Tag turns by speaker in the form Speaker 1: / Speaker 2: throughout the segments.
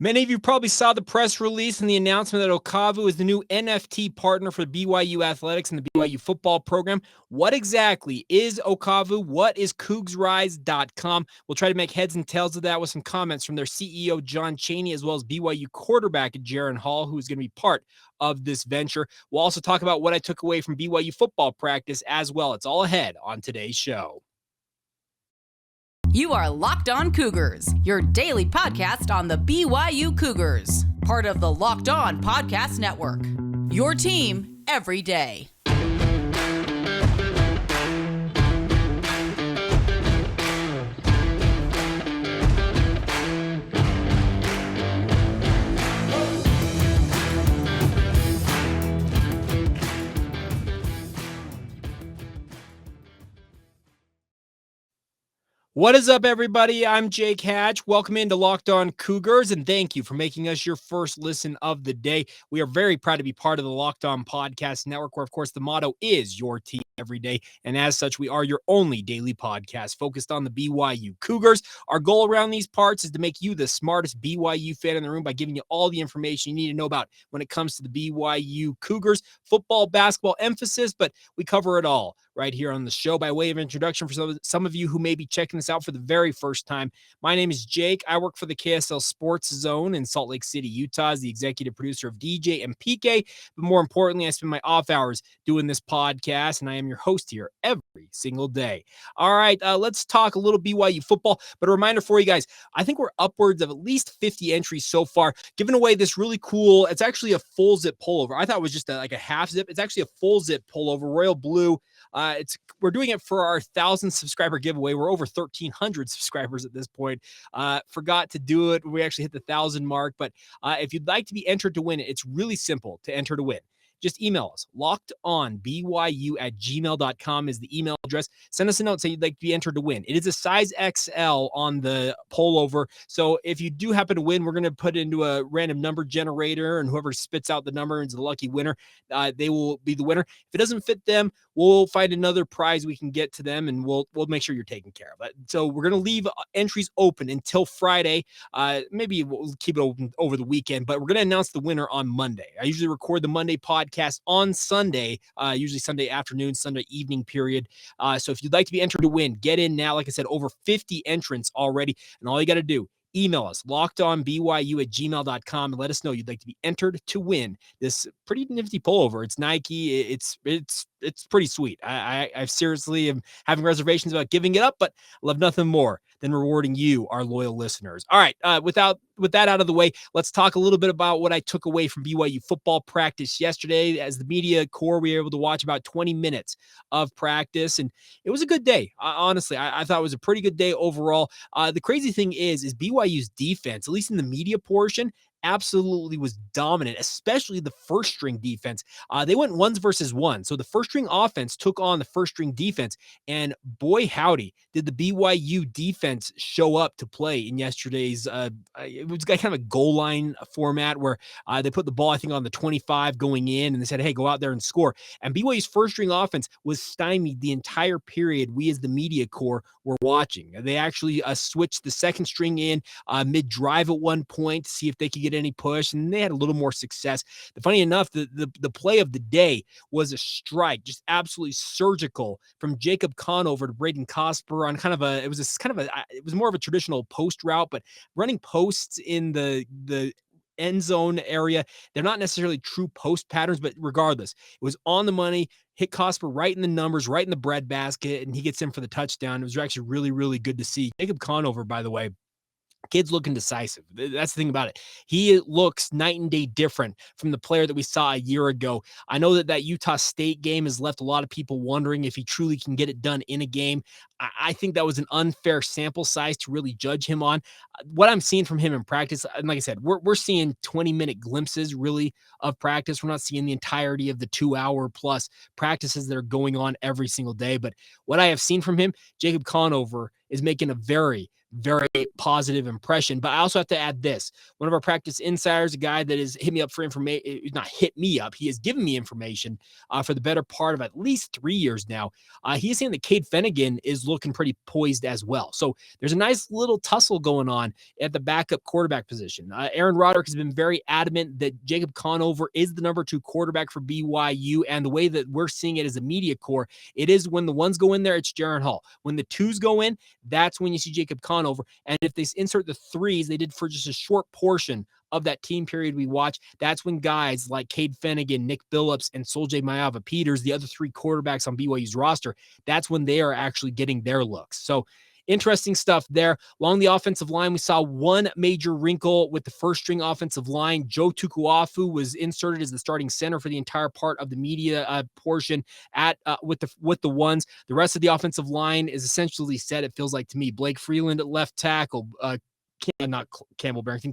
Speaker 1: Many of you probably saw the press release and the announcement that Ocavu is the new NFT partner for BYU Athletics and the BYU football program. What exactly is Ocavu? What is CougsRise.com? We'll try to make heads and tails of that with some comments from their CEO, John Cheney, as well as BYU quarterback Jaren Hall, who is going to be part of this venture. We'll also talk about what I took away from BYU football practice as well. It's all ahead on today's show.
Speaker 2: You are Locked On Cougars, your daily podcast on the BYU Cougars, part of the Locked On Podcast Network. Your team every day.
Speaker 1: What is up, everybody? I'm Jake Hatch. Welcome into Locked On Cougars, and thank you for making us your first listen of the day. We are very proud to be part of the Locked On Podcast Network, where, of course, the motto is your team every day. And as such, we are your only daily podcast focused on the BYU Cougars. Our goal around these parts is to make you the smartest BYU fan in the room by giving you all the information you need to know about when it comes to the BYU Cougars, football, basketball emphasis, but we cover it all right here on the show. By way of introduction, for some of you who may be checking this out for the very first time, my name is Jake. I work for the KSL Sports Zone in Salt Lake City, Utah, as the executive producer of DJ and PK. But more importantly, I spend my off hours doing this podcast, and I am your host here every single day. All right, let's talk a little BYU football. But a reminder for you guys, I think we're upwards of at least 50 entries so far, giving away this really cool, it's actually a full zip pullover. I thought it was just like a half zip. It's actually a full zip pullover, royal blue. We're doing it for our 1,000 subscriber giveaway. We're over 1,300 subscribers at this point. Forgot to do it. We actually hit the 1,000 mark. But if you'd like to be entered to win it, it's really simple to enter to win. Just email us. LockedOnBYU@gmail.com is the email address. Send us a note saying you'd like to be entered to win. It is a size XL on the pullover. So if you do happen to win, we're going to put it into a random number generator, and whoever spits out the number is the lucky winner. They will be the winner. If it doesn't fit them, we'll find another prize we can get to them, and we'll make sure you're taken care of. So we're going to leave entries open until Friday. Maybe we'll keep it open over the weekend, but we're going to announce the winner on Monday. I usually record the Monday podcast on Sunday, usually Sunday afternoon, Sunday evening period. So if you'd like to be entered to win, get in now. Like I said, over 50 entrants already, and all you got to do, email us, lockedonbyu@gmail.com, and let us know you'd like to be entered to win this pretty nifty pullover. It's Nike. It's pretty sweet. I seriously am having reservations about giving it up, but I love nothing more than rewarding you, our loyal listeners. All right, with that out of the way, let's talk a little bit about what I took away from BYU football practice yesterday. As the media corps, we were able to watch about 20 minutes of practice, and it was a good day. Honestly, I thought it was a pretty good day overall. The crazy thing is BYU's defense, at least in the media portion, absolutely was dominant, especially the first string defense. They went ones versus one. So the first string offense took on the first string defense, and boy, howdy, did the BYU defense show up to play in yesterday's, it was kind of a goal line format where they put the ball, I think, on the 25 going in, and they said, hey, go out there and score. And BYU's first string offense was stymied the entire period we as the media corps were watching. They actually switched the second string in mid-drive at one point to see if they could get any push, and they had a little more success. Funny enough, the play of the day was a strike, just absolutely surgical, from Jacob Conover to Braden Cosper on it was more of a traditional post route, but running posts in the end zone area, they're not necessarily true post patterns, but regardless, it was on the money, hit Cosper right in the numbers, right in the breadbasket, and he gets in for the touchdown. It was actually really, really good to see. Jacob Conover, by the way, kid's looking decisive. That's the thing about it. He looks night and day different from the player that we saw a year ago. I know that Utah State game has left a lot of people wondering if he truly can get it done in a game. I think that was an unfair sample size to really judge him on. What I'm seeing from him in practice, and like I said, we're seeing 20-minute glimpses really of practice. We're not seeing the entirety of the 2-hour plus practices that are going on every single day. But what I have seen from him, Jacob Conover is making a very, very positive impression. But I also have to add this. One of our practice insiders, a guy that has hit me up for information, not hit me up, he has given me information for the better part of at least 3 years now. He's saying that Cade Fennegan is looking pretty poised as well. So there's a nice little tussle going on at the backup quarterback position. Aaron Roderick has been very adamant that Jacob Conover is the number 2 quarterback for BYU. And the way that we're seeing it as a media core, it is when the ones go in there, it's Jaren Hall. When the 2s go in, that's when you see Jacob Conover. And if they insert the 3s, they did for just a short portion of that team period we watch, that's when guys like Cade Fennegan, Nick Billups, and Soljay Maiava-Peters, the other 3 quarterbacks on BYU's roster, that's when they are actually getting their looks. So interesting stuff there. Along the offensive line, we saw one major wrinkle with the first-string offensive line. Joe Tukuafu was inserted as the starting center for the entire part of the media portion with the ones. The rest of the offensive line is essentially set, it feels like to me. Blake Freeland at left tackle,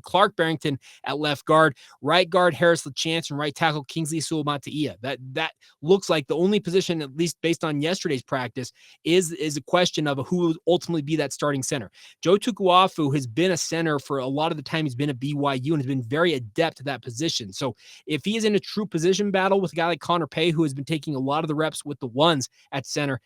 Speaker 1: Clark Barrington at left guard, right guard Harris LaChance, and right tackle Kingsley Suamataia. That looks like the only position, at least based on yesterday's practice, is a question of who will ultimately be that starting center. Joe Tukuafu has been a center for a lot of the time he's been at BYU and has been very adept at that position. So if he is in a true position battle with a guy like Connor Pay, who has been taking a lot of the reps with the ones at center,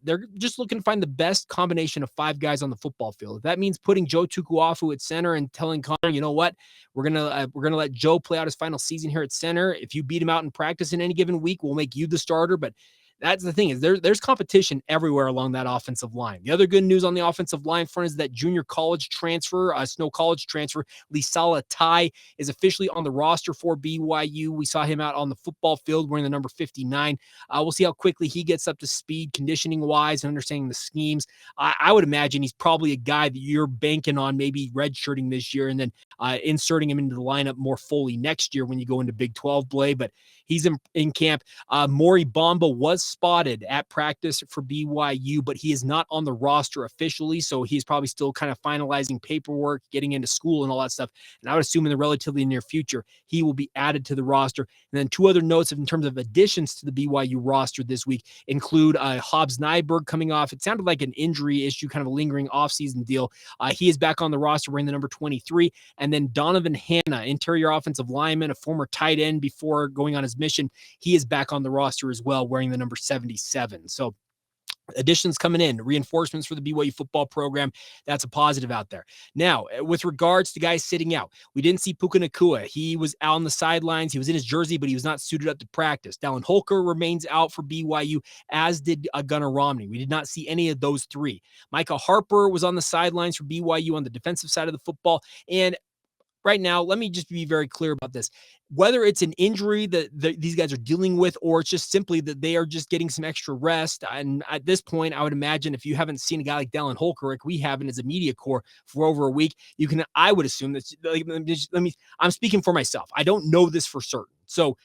Speaker 1: they're just looking to find the best combination of 5 guys on the football field. If that means putting Joe Tukuafu at center and telling Connor, you know what, we're gonna let Joe play out his final season here at center. If you beat him out in practice in any given week, we'll make you the starter. But that's the thing, is there's competition everywhere along that offensive line. The other good news on the offensive line front is that junior college transfer, Snow College transfer, Lisala Tai, is officially on the roster for BYU. We saw him out on the football field wearing the number 59. We'll see how quickly he gets up to speed conditioning-wise and understanding the schemes. I would imagine he's probably a guy that you're banking on maybe redshirting this year and then inserting him into the lineup more fully next year when you go into Big 12 play. But he's in camp. Maury Bamba was spotted at practice for BYU, but he is not on the roster officially, so he's probably still kind of finalizing paperwork, getting into school and all that stuff. And I would assume in the relatively near future, he will be added to the roster. And then 2 other notes in terms of additions to the BYU roster this week include Hobbs Nyberg coming off. It sounded like an injury issue, kind of a lingering offseason deal. He is back on the roster wearing the number 23. And then Donovan Hanna, interior offensive lineman, a former tight end before going on his mission, he is back on the roster as well, wearing the number 77. So additions coming in, reinforcements for the BYU football program. That's a positive out there. Now, with regards to guys sitting out, we didn't see Puka Nacua. He was out on the sidelines. He was in his jersey, but he was not suited up to practice. Dallin Holker remains out for BYU, as did Gunnar Romney. We did not see any of those 3. Micah Harper was on the sidelines for BYU on the defensive side of the football. And right now, let me just be very clear about this. Whether it's an injury that these guys are dealing with, or it's just simply that they are just getting some extra rest. And at this point, I would imagine if you haven't seen a guy like Dallin Holker, like we haven't as a media core for over a week, I would assume that, I'm speaking for myself. I don't know this for certain. So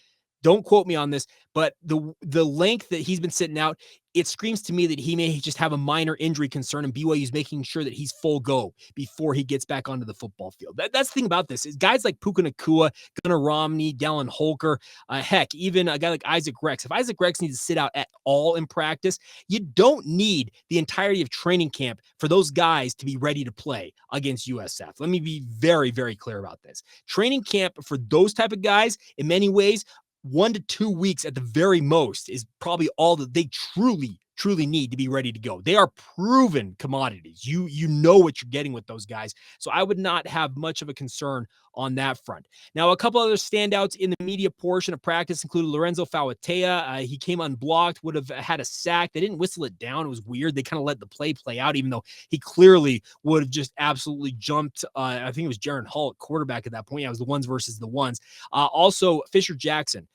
Speaker 1: don't quote me on this, but the length that he's been sitting out, it screams to me that he may just have a minor injury concern, and BYU is making sure that he's full go before he gets back onto the football field. That's the thing about this, is guys like Puka Nacua, Gunnar Romney, Dallin Holker, heck, even a guy like Isaac Rex. If Isaac Rex needs to sit out at all in practice, you don't need the entirety of training camp for those guys to be ready to play against USF. Let me be very, very clear about this. Training camp for those type of guys, in many ways, 1 to 2 weeks at the very most is probably all that they truly need to be ready to go. They are proven commodities. You know what you're getting with those guys. So I would not have much of a concern on that front. Now, a couple other standouts in the media portion of practice included Lorenzo Fauatea. He came unblocked, would have had a sack. They didn't whistle it down. It was weird. They kind of let the play out, even though he clearly would have just absolutely jumped. I think it was Jaren Hall at quarterback at that point. Yeah, it was the ones versus the ones. Also, Fisher Jackson,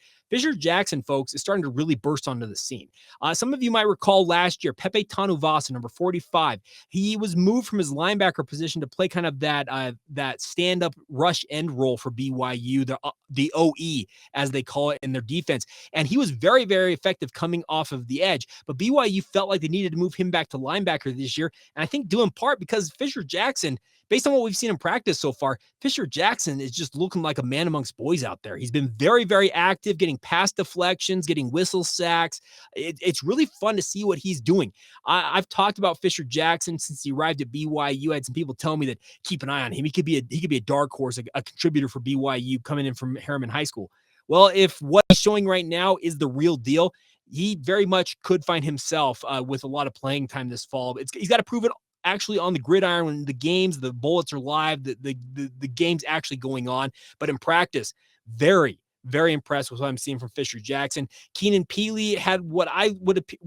Speaker 1: folks, is starting to really burst onto the scene. Some of you might recall last year, Pepe Tanuvasa, number 45, he was moved from his linebacker position to play kind of that stand-up rush end role for BYU, the OE, as they call it in their defense. And he was very, very effective coming off of the edge. But BYU felt like they needed to move him back to linebacker this year. And I think due in part because Fisher Jackson, based on what we've seen in practice so far, Fisher Jackson is just looking like a man amongst boys out there. He's been very, very active, getting pass deflections, getting whistle sacks. It's really fun to see what he's doing. I've talked about Fisher Jackson since he arrived at BYU. I had some people tell me that keep an eye on him. He could be a dark horse, a contributor for BYU coming in from Harriman High School. Well, if what he's showing right now is the real deal, he very much could find himself with a lot of playing time this fall. He's got to prove it actually on the gridiron when the bullets are live, the game's actually going on. But in practice, very, very impressed with what I'm seeing from Fisher Jackson. Keenan Peely had what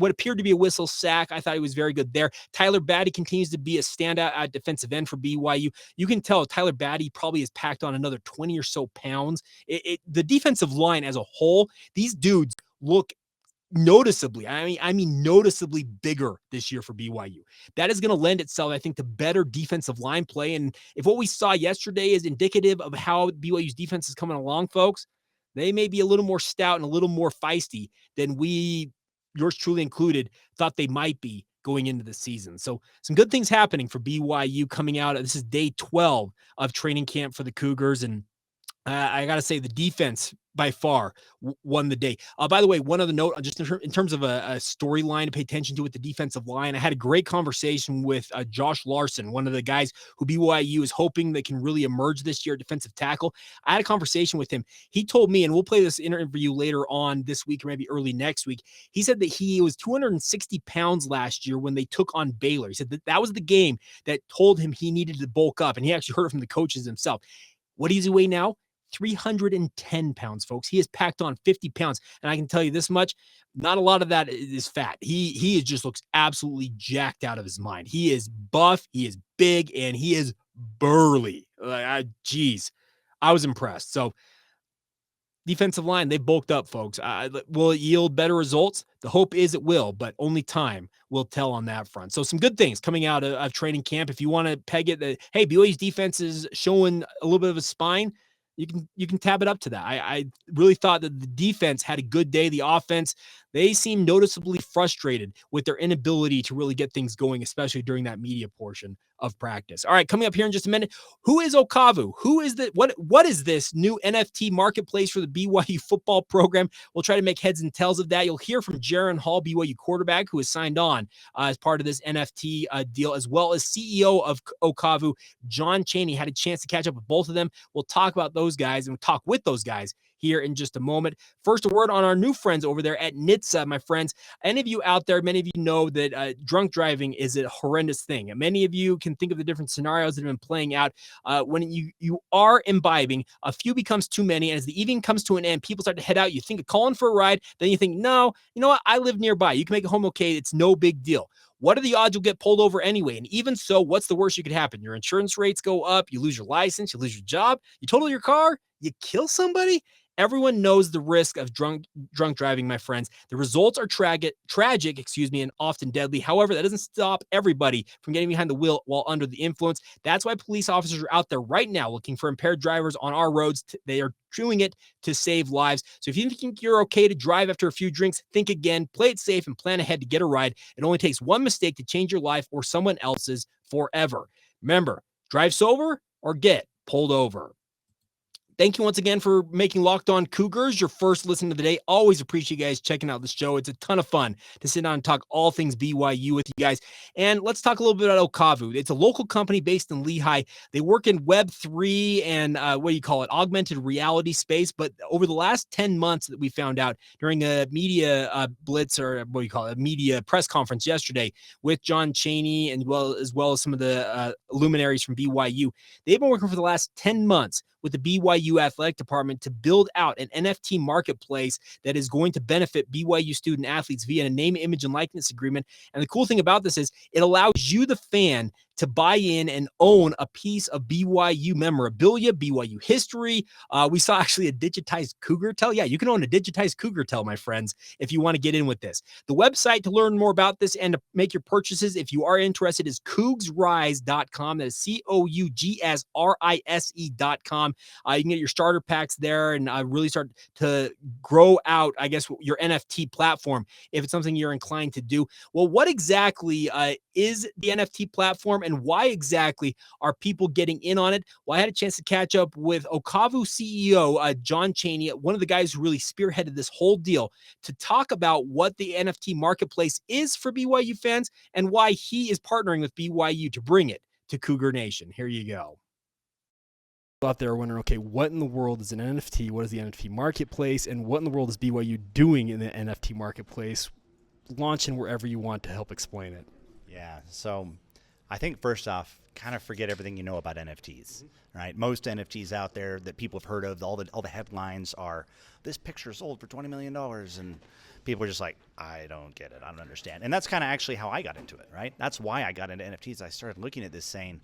Speaker 1: appeared to be a whistle sack. I thought he was very good there. Tyler Batty continues to be a standout at defensive end for BYU. You can tell Tyler Batty probably has packed on another 20 or so pounds. The defensive line as a whole, these dudes look noticeably, I mean noticeably bigger this year for BYU. That is going to lend itself, I think, to better defensive line play. And if what we saw yesterday is indicative of how BYU's defense is coming along, folks, they may be a little more stout and a little more feisty than we, yours truly included, thought they might be going into the season. So some good things happening for BYU coming out. This is day 12 of training camp for the Cougars. And I got to say the defense by far won the day. By the way, one other note, just in terms of a storyline to pay attention to with the defensive line, I had a great conversation with Josh Larson, one of the guys who BYU is hoping that can really emerge this year at defensive tackle. I had a conversation with him. He told me, and we'll play this interview later on this week or maybe early next week. He said that he was 260 pounds last year when they took on Baylor. He said that was the game that told him he needed to bulk up, and he actually heard it from the coaches himself. What does he weigh now? 310 pounds, folks. He has packed on 50 pounds. And I can tell you this much, not a lot of that is fat. He just looks absolutely jacked out of his mind. He is buff, he is big, and he is burly. Geez, I was impressed. So defensive line, they bulked up, folks. Will it yield better results? The hope is it will, but only time will tell on that front. So some good things coming out of training camp. If you want to peg it that, hey, BYU's defense is showing a little bit of a spine, you can tab it up to that. I really thought that the defense had a good day. The offense, they seem noticeably frustrated with their inability to really get things going, especially during that media portion of practice. All right, coming up here in just a minute, who is Ocavu? What is this new NFT marketplace for the BYU football program? We'll try to make heads and tails of that. You'll hear from Jaren Hall, BYU quarterback, who has signed on as part of this NFT deal, as well as CEO of Ocavu, John Cheney. Had a chance to catch up with both of them. We'll talk about those guys and we'll talk with those guys here in just a moment. First, a word on our new friends over there at NHTSA, my friends. Any of you out there, many of you know that drunk driving is a horrendous thing. And many of you can think of the different scenarios that have been playing out. When you are imbibing, a few becomes too many. And as the evening comes to an end, people start to head out. You think of calling for a ride. Then you think, no, you know what? I live nearby. You can make it home okay. It's no big deal. What are the odds you'll get pulled over anyway? And even so, what's the worst you could happen? Your insurance rates go up. You lose your license. You lose your job. You total your car. You kill somebody. Everyone knows the risk of drunk driving, my friends. The results are tragic, and often deadly. However, that doesn't stop everybody from getting behind the wheel while under the influence. That's why police officers are out there right now looking for impaired drivers on our roads. They are doing it to save lives. So if you think you're okay to drive after a few drinks, think again, play it safe, and plan ahead to get a ride. It only takes one mistake to change your life or someone else's forever. Remember, drive sober or get pulled over. Thank you once again for making Locked On Cougars your first listen of the day. Always appreciate you guys checking out the show. It's a ton of fun to sit down and talk all things BYU with you guys. And let's talk a little bit about Ocavu. It's a local company based in Lehigh. They work in Web3 and augmented reality space. But over the last 10 months that we found out during a media blitz, or a media press conference yesterday with John Cheney and as well as some of the luminaries from BYU, they've been working for the last 10 months with the BYU athletic department to build out an NFT marketplace that is going to benefit BYU student athletes via a name, image, and likeness agreement. And the cool thing about this is it allows you, the fan, to buy in and own a piece of BYU memorabilia, BYU history. We saw actually a digitized Cougar tell. Yeah, you can own a digitized Cougar tell, my friends, if you want to get in with this. The website to learn more about this and to make your purchases, if you are interested, is cougsrise.com. That is COUGSRISE.com. You can get your starter packs there and really start to grow out, I guess, your NFT platform if it's something you're inclined to do. Well, what exactly is the NFT platform? platform, and why exactly are people getting in on it? Well, I had a chance to catch up with Ocavu CEO John Cheney, one of the guys who really spearheaded this whole deal, to talk about what the NFT marketplace is for BYU fans and why he is partnering with BYU to bring it to Cougar Nation. Here you go. Out there wondering, okay, what in the world is an NFT? What is the NFT marketplace? And what in the world is BYU doing in the NFT marketplace? Launch in wherever you want to help explain it.
Speaker 3: Yeah, so I think first off, kind of forget everything you know about NFTs, right? Most NFTs out there that people have heard of, all the headlines are, this picture sold for $20 million, and people are just like, I don't get it, I don't understand. And that's kind of actually how I got into it, right? That's why I got into NFTs. I started looking at this saying,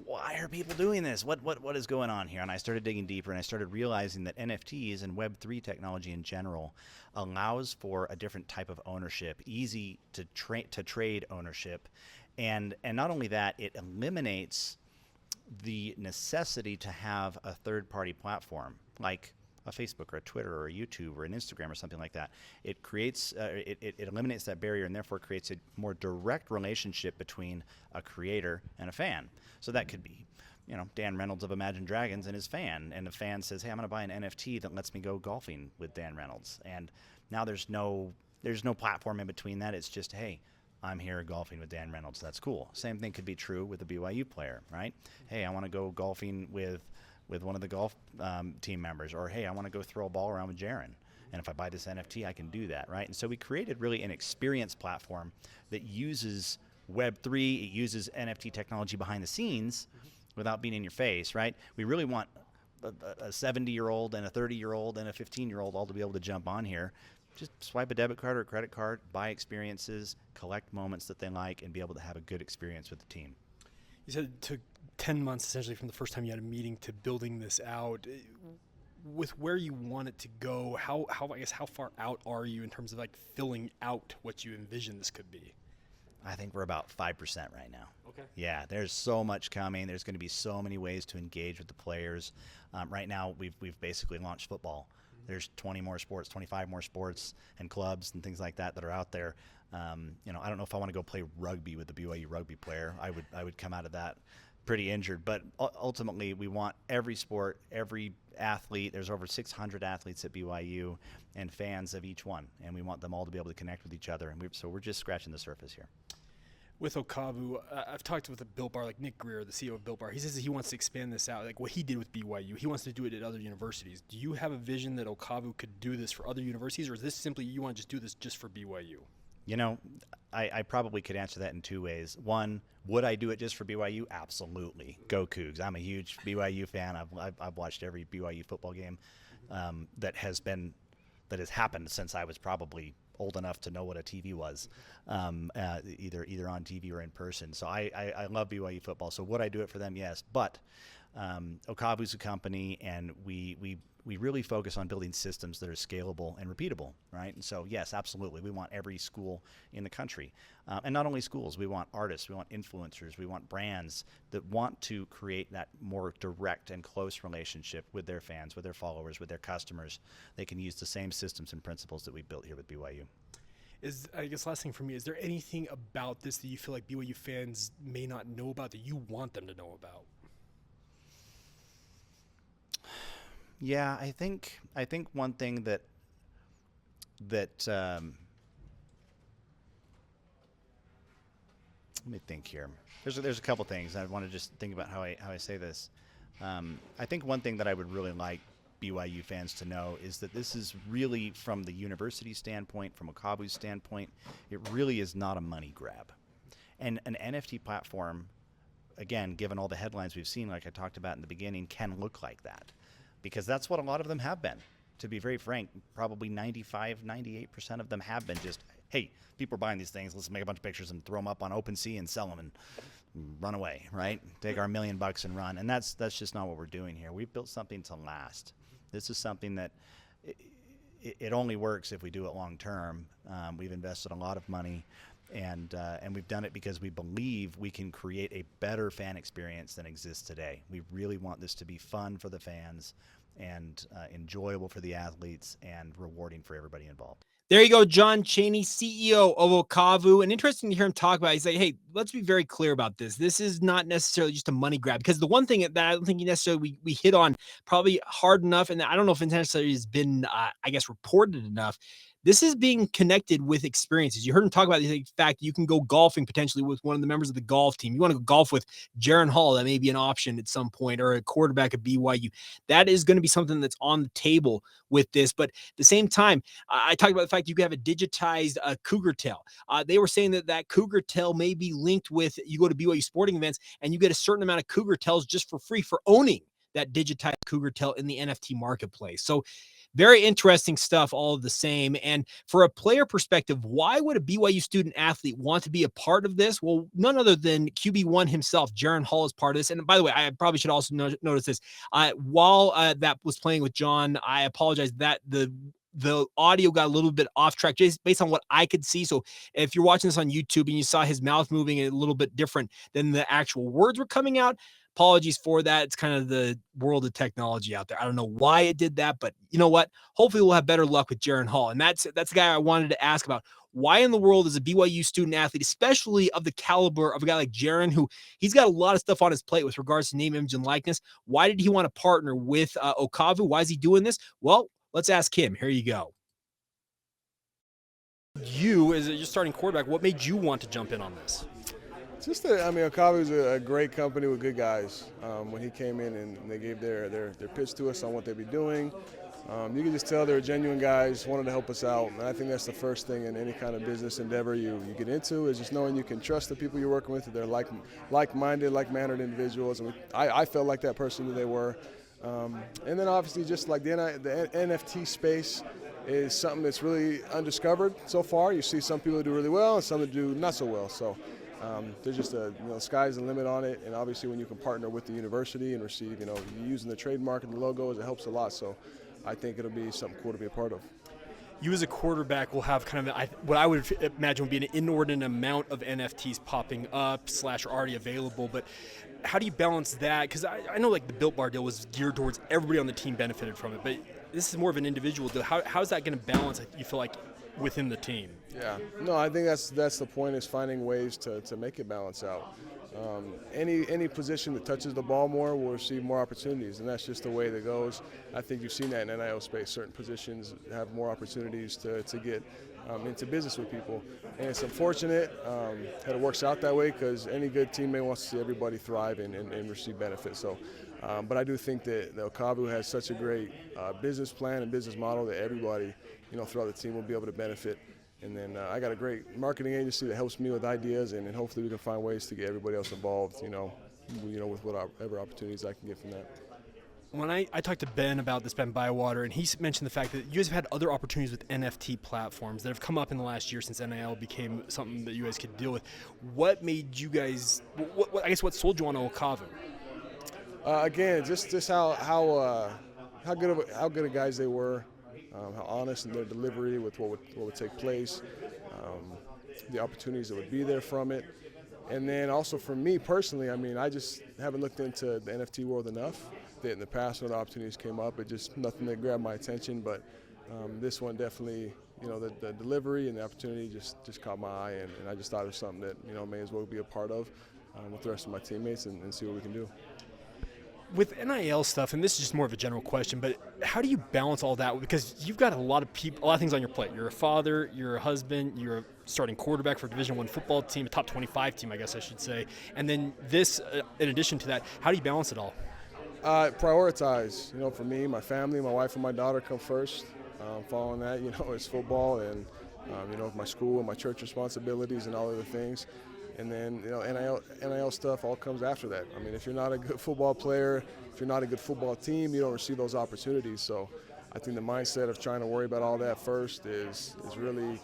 Speaker 3: why are people doing this? What is going on here? And I started digging deeper, and I started realizing that NFTs and Web3 technology in general allows for a different type of ownership, easy to trade ownership, and not only that, it eliminates the necessity to have a third-party platform like a Facebook or a Twitter or a YouTube or an Instagram or something like that. It creates, it eliminates that barrier, and therefore creates a more direct relationship between a creator and a fan. So that could be, Dan Reynolds of Imagine Dragons and his fan, and the fan says, hey, I'm going to buy an NFT that lets me go golfing with Dan Reynolds. And now there's no platform in between that. It's just, hey, I'm here golfing with Dan Reynolds. That's cool. Same thing could be true with a BYU player, right? Hey, I want to go golfing with one of the golf team members, or hey, I want to go throw a ball around with Jaren. And if I buy this NFT, I can do that, right? And so we created really an experience platform that uses Web3, it uses NFT technology behind the scenes without being in your face, right? We really want a 70-year-old and a 30-year-old and a 15-year-old all to be able to jump on here. Just swipe a debit card or a credit card, buy experiences, collect moments that they like, and be able to have a good experience with the team.
Speaker 1: You said it took 10 months essentially from the first time you had a meeting to building this out. With where you want it to go, how far out are you in terms of like filling out what you envision this could be?
Speaker 3: I think we're about 5% right now.
Speaker 1: Okay.
Speaker 3: Yeah, there's so much coming. There's going to be so many ways to engage with the players. Right now, we've basically launched football. There's 20 more sports, 25 more sports and clubs and things like that are out there. I don't know if I want to go play rugby with the BYU rugby player. I would come out of that pretty injured. But ultimately, we want every sport, every athlete. There's over 600 athletes at BYU and fans of each one, and we want them all to be able to connect with each other. And so we're just scratching the surface here.
Speaker 1: With Ocavu, I've talked with a Built Bar, like Nick Greer, the CEO of Built Bar. He says that he wants to expand this out, like what he did with BYU. He wants to do it at other universities. Do you have a vision that Ocavu could do this for other universities, or is this simply you want to just do this just for BYU?
Speaker 3: I probably could answer that in two ways. One, would I do it just for BYU? Absolutely. Go Cougs. I'm a huge BYU fan. I've watched every BYU football game that has happened since I was probably old enough to know what a TV was, either on TV or in person. So I love BYU football. So would I do it for them? Yes. But Okavu's a company, and we really focus on building systems that are scalable and repeatable, right? And so, yes, absolutely. We want every school in the country. And not only schools, we want artists, we want influencers, we want brands that want to create that more direct and close relationship with their fans, with their followers, with their customers. They can use the same systems and principles that we built here with BYU.
Speaker 1: I guess last thing for me, is there anything about this that you feel like BYU fans may not know about that you want them to know about?
Speaker 3: Yeah, I think one thing that let me think here. There's a couple things. I want to just think about how I say this. I think one thing that I would really like BYU fans to know is that this is really, from the university standpoint, from Okavu's standpoint, it really is not a money grab. And an NFT platform, again, given all the headlines we've seen, like I talked about in the beginning, can look like that. Because that's what a lot of them have been. To be very frank, probably 95, 98% of them have been just, hey, people are buying these things, let's make a bunch of pictures and throw them up on OpenSea and sell them and run away, right? Take our $1 million and run. And that's just not what we're doing here. We've built something to last. This is something that it only works if we do it long term. We've invested a lot of money, and we've done it because we believe we can create a better fan experience than exists today. We really want this to be fun for the fans and enjoyable for the athletes and rewarding for everybody involved.
Speaker 1: There you go, John Cheney, CEO of Ocavu. And interesting to hear him talk about it. He's like, hey, let's be very clear about this. This is not necessarily just a money grab, because the one thing that I don't think necessarily we hit on probably hard enough, and I don't know if it necessarily has been, reported enough. This is being connected with experiences. You heard him talk about the fact you can go golfing potentially with one of the members of the golf team. You want to go golf with Jaren Hall, that may be an option at some point, or a quarterback at BYU. That is going to be something that's on the table with this. But at the same time, I talked about the fact you can have a digitized Cougar tail. They were saying that Cougar tail may be linked with, you go to BYU sporting events and you get a certain amount of Cougar tails just for free for owning that digitized Cougar tail in the NFT marketplace. So very interesting stuff all the same. And for a player perspective, why would a BYU student athlete want to be a part of this? Well, none other than QB1 himself, Jaren Hall, is part of this. And by the way, I probably should also notice this. While that was playing with John, I apologize that the audio got a little bit off track just based on what I could see. So if you're watching this on YouTube and you saw his mouth moving a little bit different than the actual words were coming out, apologies for that. It's kind of the world of technology out there. I don't know why it did that, but you know what? Hopefully we'll have better luck with Jaren Hall. And that's the guy I wanted to ask about. Why in the world is a BYU student athlete, especially of the caliber of a guy like Jaren, who he's got a lot of stuff on his plate with regards to name, image, and likeness? Why did he want to partner with Ocavu? Why is he doing this? Well, let's ask him. Here you go. You, as your starting quarterback, what made you want to jump in on this?
Speaker 4: Ocavu is a great company with good guys. When he came in and they gave their pitch to us on what they'd be doing, you can just tell they were genuine guys, wanted to help us out. And I think that's the first thing in any kind of business endeavor you get into, is just knowing you can trust the people you're working with. They're like-minded, like-mannered individuals. And I felt like that person that they were. And then obviously just like the NFT space is something that's really undiscovered so far. You see some people do really well and some that do not so well. So there's just sky's the limit on it. And obviously when you can partner with the university and receive, using the trademark and the logos, it helps a lot. So I think it'll be something cool to be a part of.
Speaker 1: You as a quarterback will have kind of what I would imagine would be an inordinate amount of NFTs popping up / already available. But how do you balance that? Because I know like the Built Bar deal was geared towards everybody on the team benefited from it, but this is more of an individual deal. How is that going to balance, you feel like, within the team?
Speaker 4: Yeah, no, I think that's the point, is finding ways to make it balance out. Any position that touches the ball more will receive more opportunities, and that's just the way that goes. I think you've seen that in NIL space. Certain positions have more opportunities to get into business with people, and it's unfortunate that it works out that way, because any good teammate wants to see everybody thrive and receive benefits. So, but I do think that the Ocavu has such a great business plan and business model that everybody, throughout the team will be able to benefit. And then I got a great marketing agency that helps me with ideas, and hopefully we can find ways to get everybody else involved, with whatever opportunities I can get from that.
Speaker 1: When I talked to Ben about this, Ben Bywater, and he mentioned the fact that you guys have had other opportunities with NFT platforms that have come up in the last year since NIL became something that you guys could deal with. What made you guys, what sold you on Ocavu?
Speaker 4: Again, just how good of guys they were. How honest in their delivery with what would take place, the opportunities that would be there from it. And then also for me personally, I just haven't looked into the NFT world enough. That in the past when the opportunities came up, it just nothing that grabbed my attention. But this one definitely, the delivery and the opportunity just caught my eye, and I just thought it was something that, may as well be a part of with the rest of my teammates and see what we can do.
Speaker 1: With NIL stuff, and this is just more of a general question, but how do you balance all that? Because you've got a lot of things on your plate. You're a father, you're a husband, you're a starting quarterback for a Division I football team, a top 25 team, I guess I should say. And then this, in addition to that, how do you balance it all?
Speaker 4: Prioritize. For me, my family, my wife and my daughter come first. Following that, it's football and, my school and my church responsibilities and all other things. And then, NIL stuff all comes after that. If you're not a good football player, if you're not a good football team, you don't receive those opportunities. So I think the mindset of trying to worry about all that first is really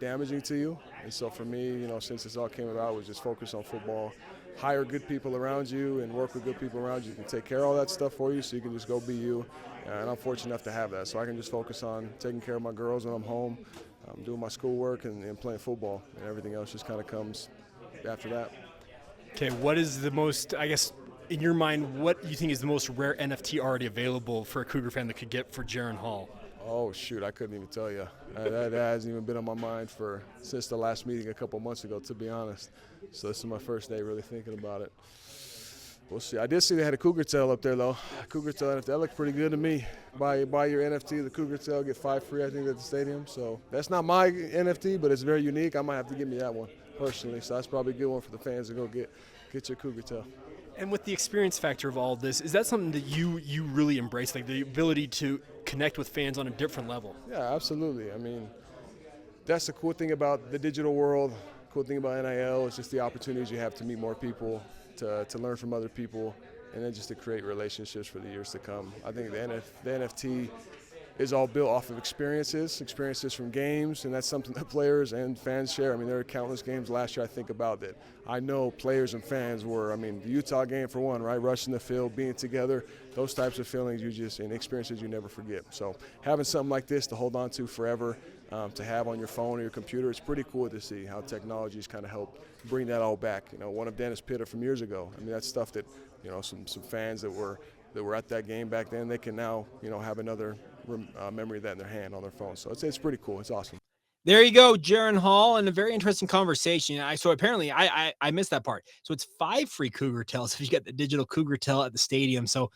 Speaker 4: damaging to you. And so for me, since this all came about, was just focus on football, hire good people around you and work with good people around you who can take care of all that stuff for you, so you can just go be you. And I'm fortunate enough to have that. So I can just focus on taking care of my girls when I'm home, doing my schoolwork and playing football, and everything else just kind of comes after that.
Speaker 1: Okay, what is the most, in your mind, what you think is the most rare NFT already available for a Cougar fan that could get for Jaren Hall?
Speaker 4: Oh, shoot, I couldn't even tell you. That hasn't even been on my mind since the last meeting a couple months ago, to be honest. So this is my first day really thinking about it. We'll see. I did see they had a Cougar tail up there, though. Cougar tail NFT, that looked pretty good to me. Buy your NFT, the Cougar tail, get 5 free, I think, at the stadium. So that's not my NFT, but it's very unique. I might have to give me that one personally. So that's probably a good one for the fans to go get your Cougar tail.
Speaker 1: And with the experience factor of all of this, is that something that you really embrace, like the ability to connect with fans on a different level?
Speaker 4: Yeah, absolutely. I mean, that's the cool thing about the digital world. Cool thing about NIL is just the opportunities you have to meet more people, to learn from other people, and then just to create relationships for the years to come. I think the NFT is all built off of experiences from games, and that's something that players and fans share. I mean, there are countless games last year I think about that I know players and fans were, the Utah game for one, right? Rushing the field, being together, those types of feelings and experiences you never forget. So having something like this to hold on to forever, to have on your phone or your computer, it's pretty cool to see how technology's kind of helped bring that all back. One of Dennis Pitta from years ago. That's stuff that, some fans that were at that game back then, they can now, have another memory of that in their hand on their phone. So it's pretty cool. It's awesome.
Speaker 1: There you go, Jaren Hall, and a very interesting conversation. So apparently I missed that part. So it's 5 free Cougar tails if you get the digital Cougar tail at the stadium. So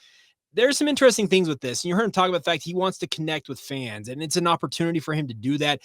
Speaker 1: there's some interesting things with this. And you heard him talk about the fact he wants to connect with fans, and it's an opportunity for him to do that.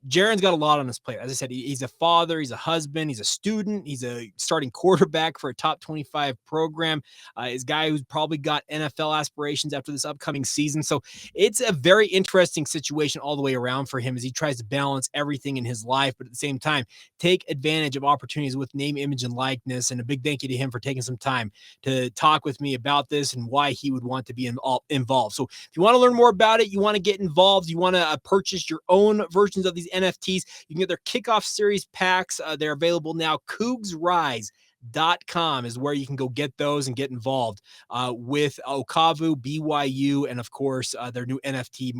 Speaker 1: Jaren's got a lot on his plate. As I said, he's a father, he's a husband, he's a student, he's a starting quarterback for a top 25 program. He's a guy who's probably got NFL aspirations after this upcoming season. So it's a very interesting situation all the way around for him as he tries to balance everything in his life, but at the same time, take advantage of opportunities with name, image, and likeness. And a big thank you to him for taking some time to talk with me about this and why he would want to be involved. So if you want to learn more about it, you want to get involved, you want to purchase your own versions of these NFTs, you can get their kickoff series packs. They're available now. CougsRise.com is where you can go get those and get involved with Ocavu, BYU, and of course their new NFT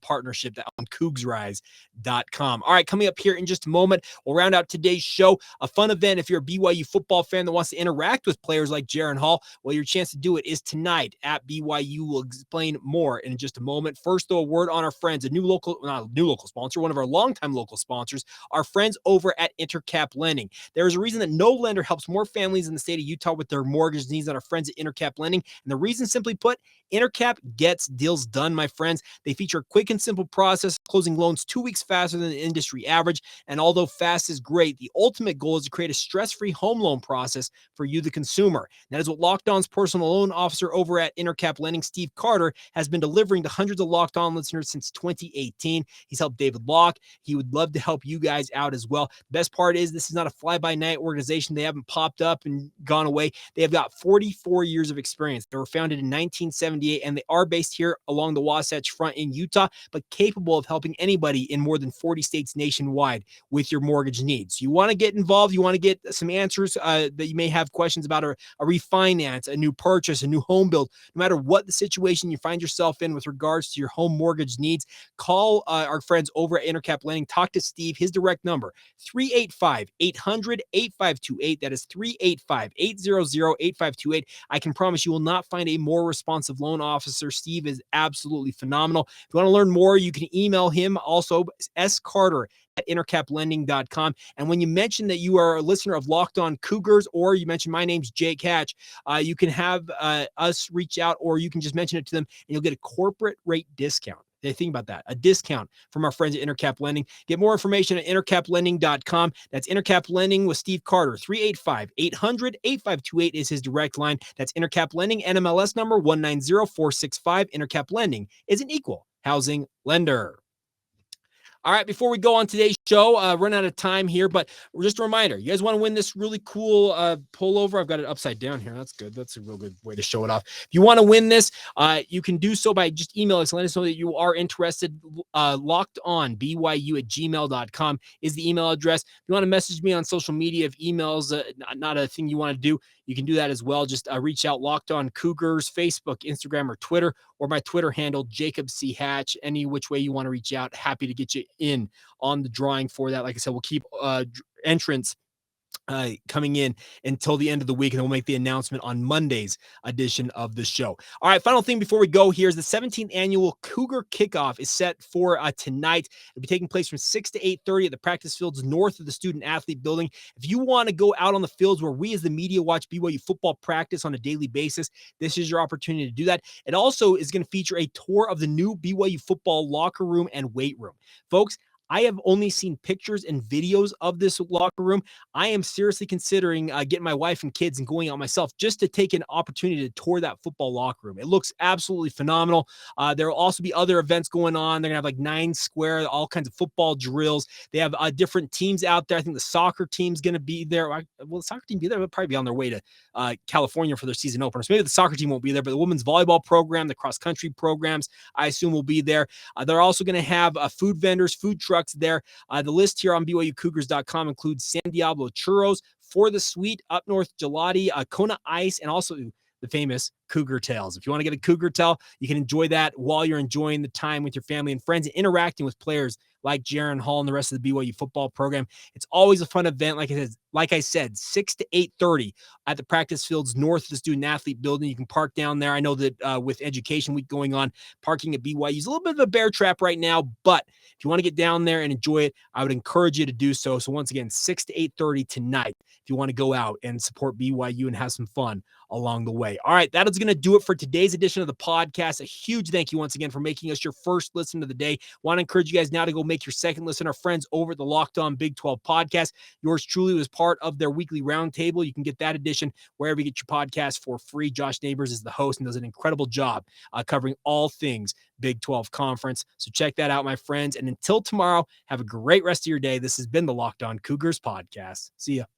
Speaker 1: partnership on CougsRise.com. All right, coming up here in just a moment, we'll round out today's show. A fun event if you're a BYU football fan that wants to interact with players like Jaren Hall. Well, your chance to do it is tonight at BYU. We'll explain more in just a moment. First, though, a word on our friends, not a new local sponsor, one of our longtime local sponsors, our friends over at Intercap Lending. There is a reason that no lender helps more families in the state of Utah with their mortgage needs than our friends at Intercap Lending. And the reason, simply put, Intercap gets deals done, my friends. They feature a quick and simple process, closing loans 2 weeks faster than the industry average. And although fast is great, the ultimate goal is to create a stress-free home loan process for you, the consumer. And that is what Locked On's personal loan officer over at Intercap Lending, Steve Carter, has been delivering to hundreds of Locked On listeners since 2018. He's helped David Locke. He would love to help you guys out as well. The best part is this is not a fly-by-night organization. They haven't popped up and gone away. They have got 44 years of experience. They were founded in 1978, and they are based here along the Wasatch Front in Utah, but capable of helping anybody in more than 40 states nationwide with your mortgage needs. You want to get involved. You want to get some answers that you may have questions about a refinance, a new purchase, a new home build. No matter what the situation you find yourself in with regards to your home mortgage needs, call our friends over at Intercap Lending. Talk to Steve. His direct number, 385-800-8528. That is 385-800-8528. I can promise you will not find a more responsive loan officer. Steve is absolutely phenomenal. If you want to learn more, you can email him also, scarter@intercaplending.com. And when you mention that you are a listener of Locked On Cougars, or you mention my name's Jake Hatch, you can have us reach out, or you can just mention it to them and you'll get a corporate rate discount. Think about that. A discount from our friends at Intercap Lending. Get more information at intercaplending.com. That's Intercap Lending with Steve Carter. 385-800-8528 is his direct line. That's Intercap Lending, NMLS number 190465. Intercap Lending is an equal housing lender. All right, before we go on today's show, run out of time here, but just a reminder, you guys want to win this really cool pullover? I've got it upside down here. That's good. That's a real good way to show it off. If you want to win this, you can do so by just emailing us. Let us know that you are interested. LockedOnBYU@gmail.com is the email address. If you want to message me on social media, if email's not a thing you want to do, you can do that as well. Just reach out, Locked On Cougars, Facebook, Instagram, or Twitter, or my Twitter handle, Jacob C. Hatch. Any which way you want to reach out, happy to get you in on the drawing for that. Like I said, we'll keep entrance coming in until the end of the week, and we'll make the announcement on Monday's edition of the show. All right, final thing before we go here is the 17th annual Cougar Kickoff is set for tonight. It'll be taking place from 6 to 8:30 at the practice fields north of the Student Athlete Building. If you want to go out on the fields where we as the media watch BYU football practice on a daily basis, this is your opportunity to do that. It also is going to feature a tour of the new BYU football locker room and weight room. Folks, I have only seen pictures and videos of this locker room. I am seriously considering getting my wife and kids and going out myself just to take an opportunity to tour that football locker room. It looks absolutely phenomenal. There will also be other events going on. They're going to have like 9 square, all kinds of football drills. They have different teams out there. I think the soccer team's going to be there. Well, the soccer team will be there. They'll probably be on their way to California for their season opener. So maybe the soccer team won't be there, but the women's volleyball program, the cross country programs, I assume will be there. They're also going to have food vendors, food trucks there. The list here on BYUCougars.com includes San Diablo churros, For the Sweet, Up North gelati, Kona Ice, and also the famous Cougar Tails. If you want to get a Cougar Tail, you can enjoy that while you're enjoying the time with your family and friends and interacting with players like Jaren Hall and the rest of the BYU football program. It's always a fun event. Like I said, 6 to 8:30 at the practice fields north of the Student Athlete Building. You can park down there. I know that with Education Week going on, parking at BYU is a little bit of a bear trap right now, but if you want to get down there and enjoy it, I would encourage you to do so. So once again, 6 to 8:30 tonight, if you want to go out and support BYU and have some fun along the way. All right, that is going to do it for today's edition of the podcast. A huge thank you once again for making us your first listen of the day. Want to encourage you guys now to go make your second listen. Our friends over at the Locked On Big 12 podcast. Yours truly was part of their weekly roundtable. You can get that edition wherever you get your podcast for free. Josh Neighbors is the host and does an incredible job covering all things Big 12 conference. So check that out, my friends. And until tomorrow, have a great rest of your day. This has been the Locked On Cougars podcast. See ya.